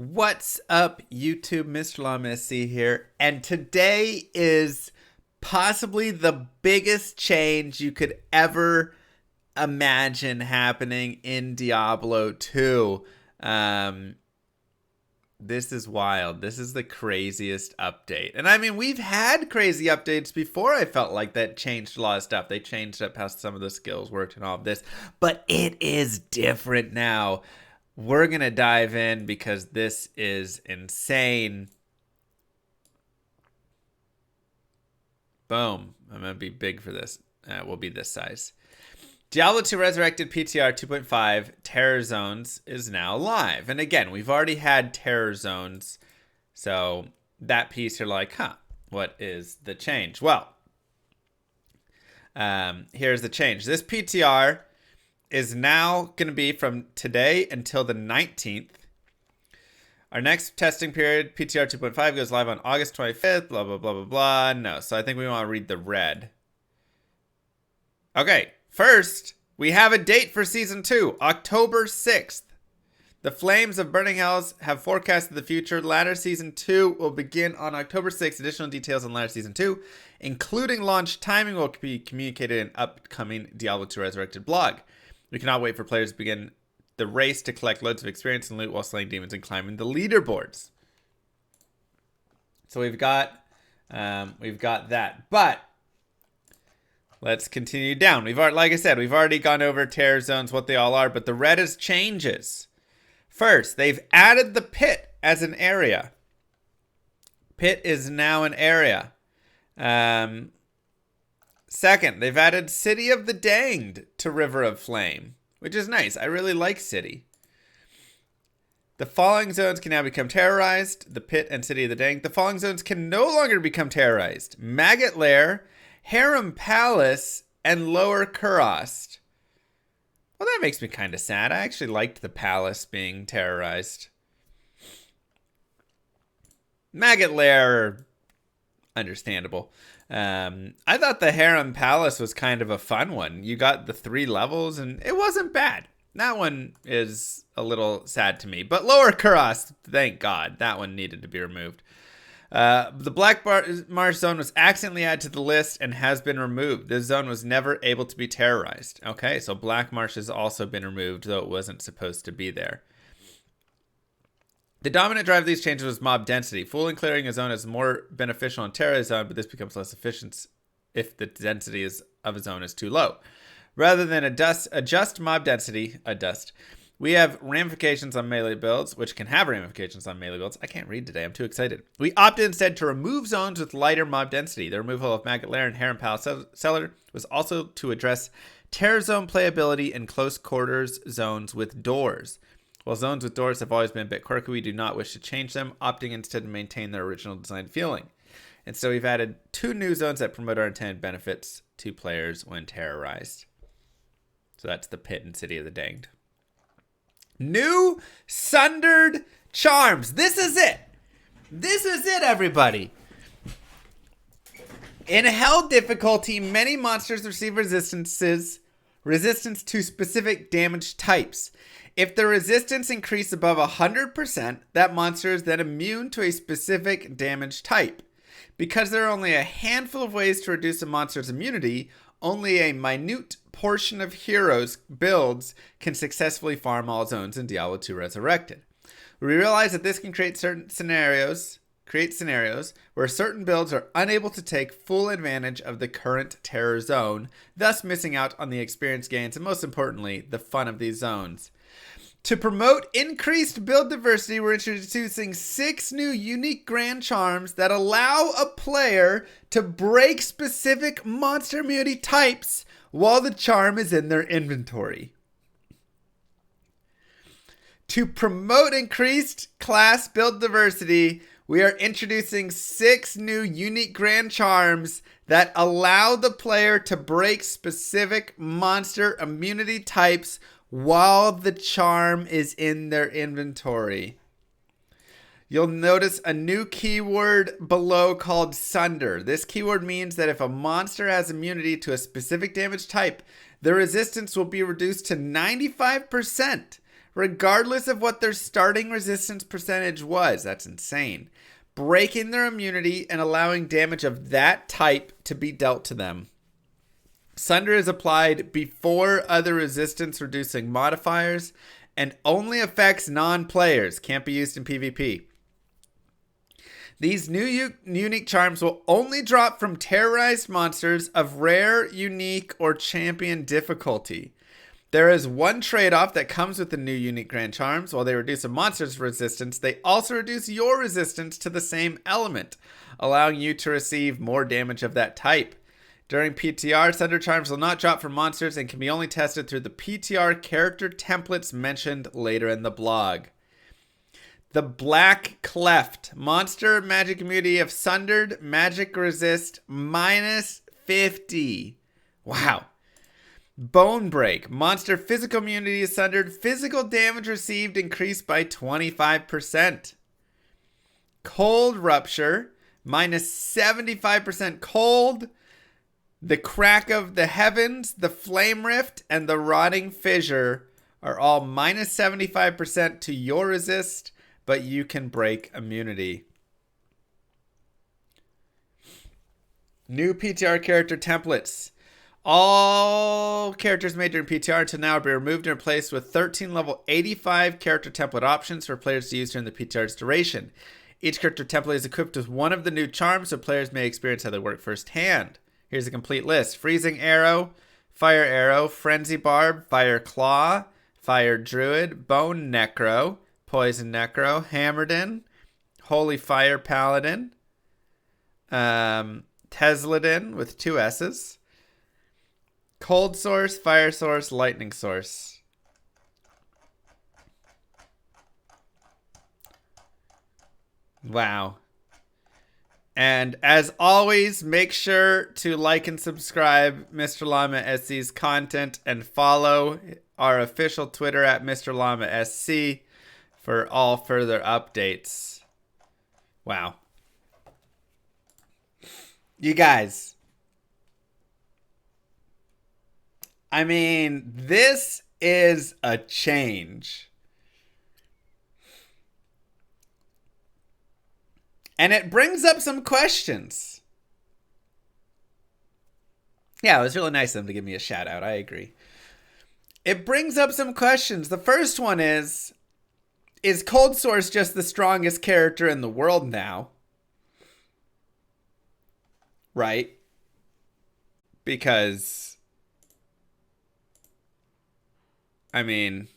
What's up, YouTube? Mr. Lawless here, and today is possibly the biggest change you could ever imagine happening in Diablo 2. This is wild. This is the craziest update. And I mean, we've had crazy updates before. I felt like that changed a lot of stuff. They changed up how some of the skills worked and all of this. But it is different now. We're going to dive in because this is insane. Boom. I'm going to be big for this. We'll be this size. Diablo 2 Resurrected PTR 2.5 Terror Zones is now live. And again, we've already had Terror Zones. So that piece you're like, what is the change? Well, here's the change. This PTR is now going to be from today until the 19th. Our next testing period, PTR 2.5, goes live on August 25th, blah, blah, blah, blah, blah. No, so I think we want to read the red. Okay, first, we have a date for Season 2, October 6th. The Flames of Burning Hells have forecasted the future. Ladder Season 2 will begin on October 6th. Additional details on Ladder Season 2, including launch timing, will be communicated in upcoming Diablo 2 Resurrected blog. We cannot wait for players to begin the race to collect loads of experience and loot while slaying demons and climbing the leaderboards. So we've got that, but let's continue down. Like I said, we've already gone over Terror Zones, what they all are, but the red is changes. First, they've added the pit as an area. Pit is now an area. Second, they've added City of the Danged to River of Flame, which is nice. I really like City. The Falling Zones can now become terrorized. The Pit and City of the Danged. The Falling Zones can no longer become terrorized. Maggot Lair, Harem Palace, and Lower Kurost. Well, that makes me kind of sad. I actually liked the Palace being terrorized. Maggot Lair, understandable. I thought the Harem Palace was kind of a fun one. You got the 3 levels, and it wasn't bad. That one is a little sad to me. But Lower Kurost, thank God, that one needed to be removed. The Black Marsh Zone was accidentally added to the list and has been removed. This zone was never able to be terrorized. Okay, so Black Marsh has also been removed, though it wasn't supposed to be there. The dominant drive of these changes was mob density. Fooling clearing a zone is more beneficial in Terra Zone, but this becomes less efficient if the density of a zone is too low. Rather than adjust mob density, we have ramifications on melee builds, which can have ramifications on melee builds. I can't read today. I'm too excited. We opted instead to remove zones with lighter mob density. The removal of Maggot Lair and Harem Palace Cellar was also to address Terror Zone playability in close quarters zones with doors. While zones with doors have always been a bit quirky, we do not wish to change them, opting instead to maintain their original design feeling. And so we've added 2 new zones that promote our intended benefits to players when terrorized. So that's the Pit and City of the Danged. New Sundered Charms. This is it. This is it, everybody. In Hell difficulty, many monsters receive resistance to specific damage types. If the resistance increases above 100%, that monster is then immune to a specific damage type. Because there are only a handful of ways to reduce a monster's immunity, only a minute portion of heroes' builds can successfully farm all zones in Diablo 2 Resurrected. We realize that this can create scenarios where certain builds are unable to take full advantage of the current Terror Zone, thus missing out on the experience gains and, most importantly, the fun of these zones. To promote increased build diversity, we're introducing 6 new unique grand charms that allow a player to break specific monster immunity types while the charm is in their inventory. To promote increased class build diversity, we are introducing 6 new unique grand charms that allow the player to break specific monster immunity types while the charm is in their inventory. You'll notice a new keyword below called Sunder. This keyword means that if a monster has immunity to a specific damage type, the resistance will be reduced to 95%, regardless of what their starting resistance percentage was. That's insane. Breaking their immunity and allowing damage of that type to be dealt to them. Sunder is applied before other resistance reducing modifiers and only affects non-players. Can't be used in PvP. These new unique charms will only drop from terrorized monsters of rare, unique, or champion difficulty. There is one trade-off that comes with the new unique grand charms. While they reduce a monster's resistance, they also reduce your resistance to the same element, allowing you to receive more damage of that type. During PTR, Sunder charms will not drop from monsters and can be only tested through the PTR character templates mentioned later in the blog. The Black Cleft. Monster magic immunity of Sundered magic resist minus 50. Wow. Bone Break. Monster physical immunity is Sundered. Physical damage received increased by 25%. Cold Rupture. Minus 75% cold. The Crack of the Heavens, the Flame Rift, and the Rotting Fissure are all minus 75% to your resist, but you can break immunity. New PTR character templates. All characters made during PTR until now will be removed and replaced with 13 level 85 character template options for players to use during the PTR's duration. Each character template is equipped with one of the new charms, so players may experience how they work firsthand. Here's a complete list. Freezing Arrow, Fire Arrow, Frenzy Barb, Fire Claw, Fire Druid, Bone Necro, Poison Necro, Hammerdin, Holy Fire Paladin, Tesladin with 2 S's, Cold Source, Fire Source, Lightning Source. Wow. And as always, make sure to like and subscribe Mr. Llama SC's content and follow our official Twitter at Mr. Llama SC for all further updates. Wow. You guys. I mean, this is a change. And it brings up some questions. Yeah, it was really nice of them to give me a shout out. I agree. It brings up some questions. The first one is Cold Source just the strongest character in the world now? Right? Because, I mean,